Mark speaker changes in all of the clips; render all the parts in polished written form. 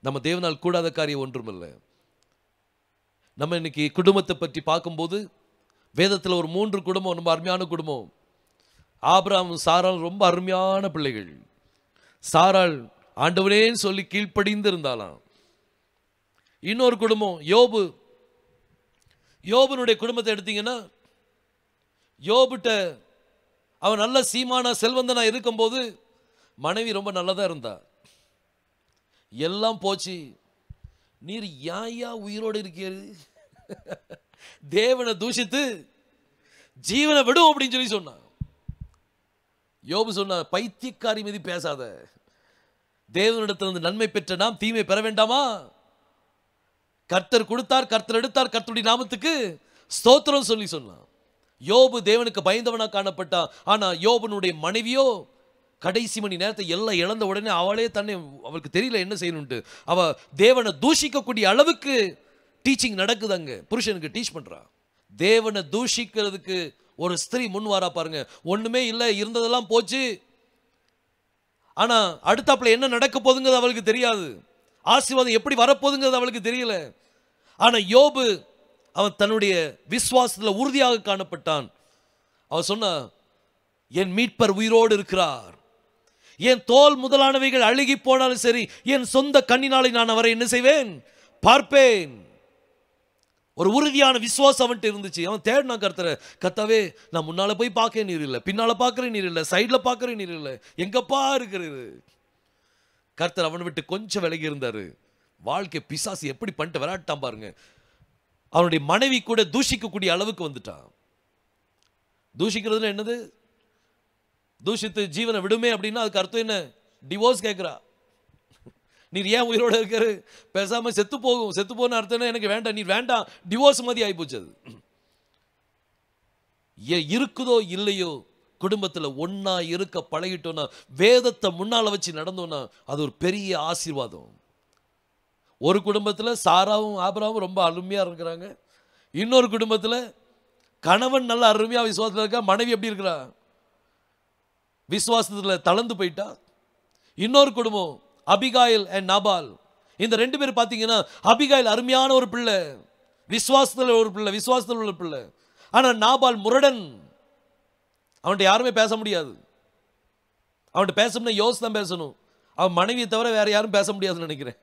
Speaker 1: நம்ம தேவனால் கூடாத காரியம் ஒன்றுமில்லை. நம்ம இன்னைக்கு குடும்பத்தை பற்றி பார்க்கும்போது வேதத்தில் ஒரு 3 குடும்பம் ரொம்ப அருமையான குடும்பம். ஆபிரகாம் சாராள் ரொம்ப அருமையான பிள்ளைகள். சாராள் ஆண்டவரேன்னு சொல்லி கீழ்ப்படிந்து இருந்தாலாம். இன்னொரு குடும்பம் யோபு. யோபுனுடைய குடும்பத்தை எடுத்தீங்கன்னா, யோபுட்ட அவன் நல்ல சீமானா செல்வந்தனா இருக்கும்போது மனைவி ரொம்ப நல்லதா இருந்தா. எல்லாம் போச்சு. நீர் யாயா உயிரோடு இருக்கிறது, தேவனை தூஷித்து ஜீவனை விடும் அப்படின்னு சொல்லி சொன்னான். யோபு சொன்ன, பைத்தியக்காரி மீது பேசாத, தேவனிடத்திலிருந்து நன்மை பெற்ற நாம் தீமை பெற வேண்டாமா? கர்த்தர் கொடுத்தார், கர்த்தர் எடுத்தார், கர்த்தருடைய நாமத்துக்கு ஸ்தோத்திரம் சொல்லி சொன்னான். யோபு தேவனுக்கு பயந்தவனா காணப்பட்டா. ஆனா யோபனுடைய மனைவியோ கடைசி மணி நேரத்தை எல்லாம் இழந்த உடனே அவளே தன்னை, அவளுக்கு தெரியல என்ன செய்யணும்ட்டு, அவ தேவனை தூஷிக்கக்கூடிய அளவுக்கு டீச்சிங் நடக்குது. அங்க புருஷனுக்கு டீச் பண்றா. தேவனை தூஷிக்கிறதுக்கு ஒரு ஸ்திரீ முன் வாரா பாருங்க. ஒண்ணுமே இல்லை, இருந்ததெல்லாம் போச்சு. ஆனா அடுத்தாப்புல என்ன நடக்க போகுதுங்கிறது அவளுக்கு தெரியாது. ஆசீர்வாதம் எப்படி வரப்போகுதுங்கிறது அவளுக்கு தெரியல. ஆனா யோபு அவன் தன்னுடைய விசுவாசத்துல உறுதியாக காணப்பட்டான். அவன் சொன்ன, என் மீட்பர் உயிரோடு இருக்கிறார், என் தோல் முதலானவைகள் அழுகி போனாலும் சரி, என் சொந்த கண்ணினாலே நான் அவரை என்ன செய்வேன், பார்ப்பேன். ஒரு உறுதியான விசுவாசம் அவன்கிட்ட இருந்துச்சு. அவன் தேடினா கர்த்தரை. கர்த்தாவே, நான் முன்னால போய் பார்க்க நீர் இல்லை, பின்னால பார்க்கற நீர் இல்லை, சைட்ல பார்க்கற நீர் இல்லை, எங்கப்பா இருக்கிறது? கர்த்தர் அவனை விட்டு கொஞ்சம் விலகி இருந்தாரு. வாழ்க்கை பிசாசு எப்படி பண்ணிட்டு விளையாட்டான் பாருங்க. அவனுடைய மனைவி கூட தூஷிக்கக்கூடிய அளவுக்கு வந்துட்டான். தூஷிக்கிறதுல என்னது? தூஷித்து ஜீவனை விடுமே அப்படின்னா அதுக்கு அர்த்தம் என்ன? டிவோர்ஸ் கேட்கிறா. நீர் ஏன் உயிரோட இருக்கிற, பேசாம செத்து போகும், செத்து போன அர்த்தம் எனக்கு வேண்டாம், நீர் வேண்டாம், டிவோர்ஸ் மாதிரி ஆகிப்போச்சு. அது இருக்குதோ இல்லையோ, குடும்பத்தில் ஒன்னா இருக்க பழகிட்டோன்னா, வேதத்தை முன்னால வச்சு நடந்தோன்னா அது ஒரு பெரிய ஆசீர்வாதம். ஒரு குடும்பத்தில் சாராவும் ஆபிரகாமும் ரொம்ப அருமையா இருக்கிறாங்க. இன்னொரு குடும்பத்தில் கணவன் நல்ல அருமையா விசுவாசத்தில் இருக்கா, மனைவி எப்படி இருக்கிறா, விசுவாசத்தில் தளர்ந்து போயிட்டா. இன்னொரு குடும்பம் அபிகாயில் அண்ட் நாபால். இந்த 2 பேர் பார்த்தீங்கன்னா, அபிகாயில் அருமையான ஒரு பிள்ளை, விசுவாசத்தில் ஒரு பிள்ளை, விசுவாசத்தில் உள்ள பிள்ளை. ஆனால் நாபால் முரடன். அவன்கிட்ட யாருமே பேச முடியாது. அவன்கிட்ட பேசணும்னா யோசி தான் பேசணும். அவன் மனைவியை தவிர வேற யாரும் பேச முடியாதுன்னு நினைக்கிறேன்.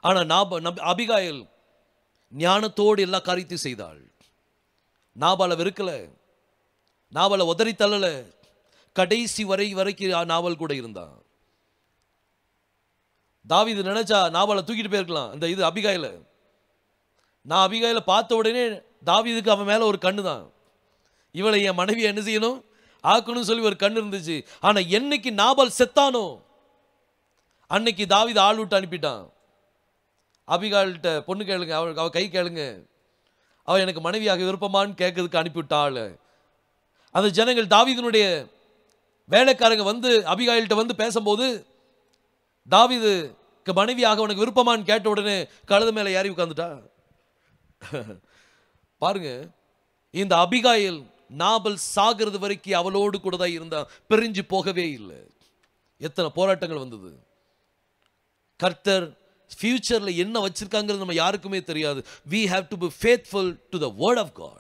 Speaker 1: ஆனால் அபிகாயில் ஞானத்தோடு எல்லா காரியத்தையும் செய்தாள். நாபாலை வெறுக்கல, நாவலை உதறி தள்ளல, கடைசி வரைக்கும் நாவல் கூட இருந்தான். தாவீது நினைச்சா நாவலை தூக்கிட்டு போயிருக்கலாம். அந்த இது அபிகாயில, நான் அபிகாயில பார்த்த உடனே தாவீதுக்கு அவன் மேல ஒரு கண்ணு தான். இவளை என் மனைவி என்ன செய்யணும், ஆக்கணும் சொல்லி ஒரு கண்ணு இருந்துச்சு. ஆனா என்னைக்கு நாபால் செத்தானோ அன்னைக்கு தாவீது ஆள் விட்டு அனுப்பிட்டான். அபிகாயில்கிட்ட பொண்ணு கேளுங்க, அவ கை கேளுங்க, அவ எனக்கு மனைவியாக விருப்பமான்னு கேட்கறதுக்கு அனுப்பிவிட்டாள். அந்த ஜனங்கள் தாவீதினுடைய வேலைக்காரங்க வந்து அபிகாயில்கிட்ட வந்து பேசும்போது, தாவீதுக்கு மனைவியாக உனக்கு விருப்பமான்னு கேட்ட உடனே கழுத மேல ஏறி உட்கார்ந்துட்டா. பாருங்க, இந்த அபிகாயில் நாபல் சாகிறது வரைக்கும் அவளோடு கூட தான் இருந்தா, பிரிஞ்சு போகவே இல்லை. எத்தனை போராட்டங்கள் வந்தது. கர்த்தர் ஃபியூச்சர்ல என்ன வச்சிருக்காங்கிறது நம்ம யாருக்குமே தெரியாது. we have to be faithful to the word of God.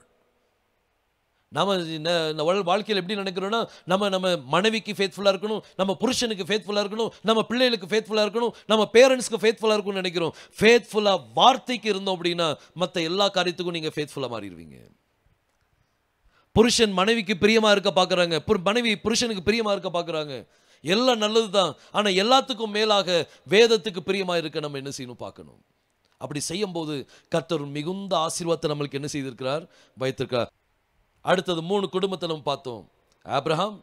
Speaker 1: நம்ம வாழ்க்கையில் எப்படி நினைக்கிறோம்னா, நம்ம மனைவிக்கு ஃபேத்ஃபுல்லாக இருக்கணும், நம்ம புருஷனுக்கு ஃபேத்ஃபுல்லாக இருக்கணும், நம்ம பிள்ளைகளுக்கு ஃபேத்ஃபுல்லாக இருக்கணும், நம்ம பேரண்ட்ஸ்க்கு ஃபேத்ஃபுல்லாக இருக்கணும்னு நினைக்கிறோம். ஃபேத்ஃபுல்லாக வார்த்தைக்கு இருந்தோம் அப்படின்னா மற்ற எல்லா காரியத்துக்கும் நீங்கள் ஃபேத்ஃபுல்லாக மாறிடுவீங்க. புருஷன் மனைவிக்கு பிரியமாக இருக்க பார்க்குறாங்க, மனைவி புருஷனுக்கு பிரியமாக இருக்க பார்க்குறாங்க. எல்லாம் நல்லது தான். ஆனால் எல்லாத்துக்கும் மேலாக வேதத்துக்கு பிரியமாக இருக்க நம்ம என்ன செய்யணும் பார்க்கணும். அப்படி செய்யும் போது கர்த்தர் மிகுந்த ஆசீர்வாதத்தை நம்மளுக்கு என்ன செய்திருக்கிறார், வைத்திருக்கிறார். அடுத்தது 3 குடும்பத்தை நம்ம பார்த்தோம். ஆபிரகாம்,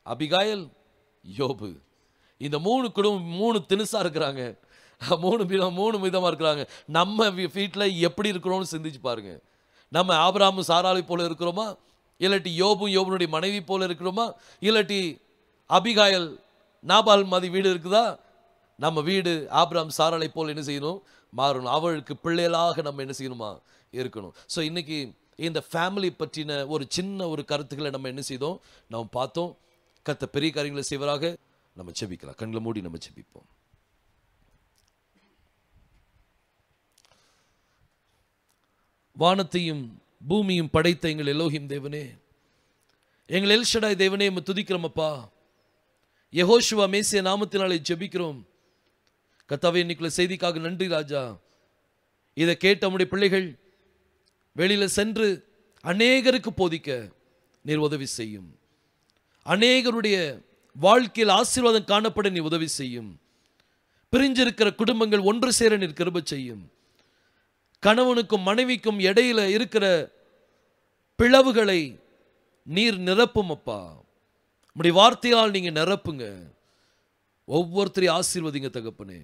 Speaker 1: அபிகாயில், யோபு. இந்த 3 குடும்பம் 3 தினுசா இருக்கிறாங்க, 3 விதமா இருக்கிறாங்க. நம்ம வீட்டில் எப்படி இருக்கிறோம்னு சிந்திச்சு பாருங்க. நம்ம ஆபிரகாமும் சாராளை போல இருக்கிறோமா, இல்லாட்டி யோபுனுடைய மனைவி போல இருக்கிறோமா, இல்லாட்டி அபிகாயில் நாபால் மாதிரி வீடு இருக்குதா? நம்ம வீடு ஆபிரகாம் சாராளை போல் என்ன செய்யணும், மாறணும். அவளுக்கு பிள்ளைகளாக நம்ம என்ன செய்யணுமா இருக்கணும். ஸோ இன்னைக்கு இந்த ஃபேமிலி பற்றின ஒரு சின்ன ஒரு கருத்துக்களை நம்ம என்ன செய்தோம், நம்ம பார்த்தோம். கர்த்தர் பெரிய காரியங்களை செய்வராக. நம்ம ஜெபிக்கலாம். கண்களை மூடி நம்ம ஜெபிப்போம். வானத்தையும் பூமியும் படைத்த எங்கள் எலோஹிம் தேவனே, எங்கள் எல்ஷடாய் தேவனே, துதிக்கிறோம் அப்பா. யெகோஷுவா மேசியா நாமத்தினாலே ஜெபிக்கிறோம் கர்த்தாவே. இன்னைக்குள்ள செய்திக்காக நன்றி ராஜா. இதை கேட்ட நம்முடைய பிள்ளைகள் வெளியில சென்று அநேகருக்கு போதிக்க நீர் உதவி செய்யும். அநேகருடைய வாழ்க்கையில் ஆசீர்வாதம் காணப்பட நீ உதவி செய்யும். பிரிஞ்சிருக்கிற குடும்பங்கள் ஒன்று சேர நீர் கிருபை செய்யும். கணவனுக்கும் மனைவிக்கும் இடையில இருக்கிற பிளவுகளை நீர் நிரப்பும் அப்பா. உம்முடைய வார்த்தையால் நீங்க நிரப்புங்க. ஒவ்வொருத்தரையும் ஆசீர்வதிங்க தகப்பனே.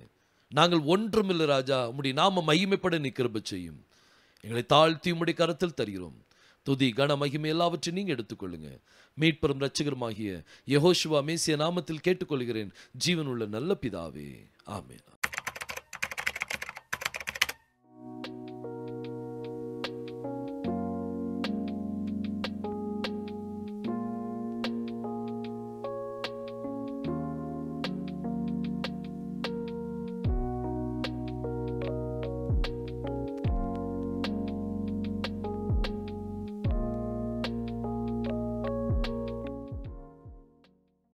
Speaker 1: நாங்கள் ஒன்றுமில்லை ராஜா. உம்முடைய நாம மகிமைப்பட நீ கிருபை செய்யும். எங்களை தாழ்த்தி உம்முடைய கரத்தில் தருகிறோம். துதி கன மகிமை எல்லாவற்றையும் நீங்க எடுத்துக்கொள்ளுங்க. மீட்பெரும் இரட்சகருமாகிய யெகோஷுவா மேசியா நாமத்தில் கேட்டுக்கொள்கிறேன் ஜீவனுள்ள நல்ல பிதாவே, ஆமென்.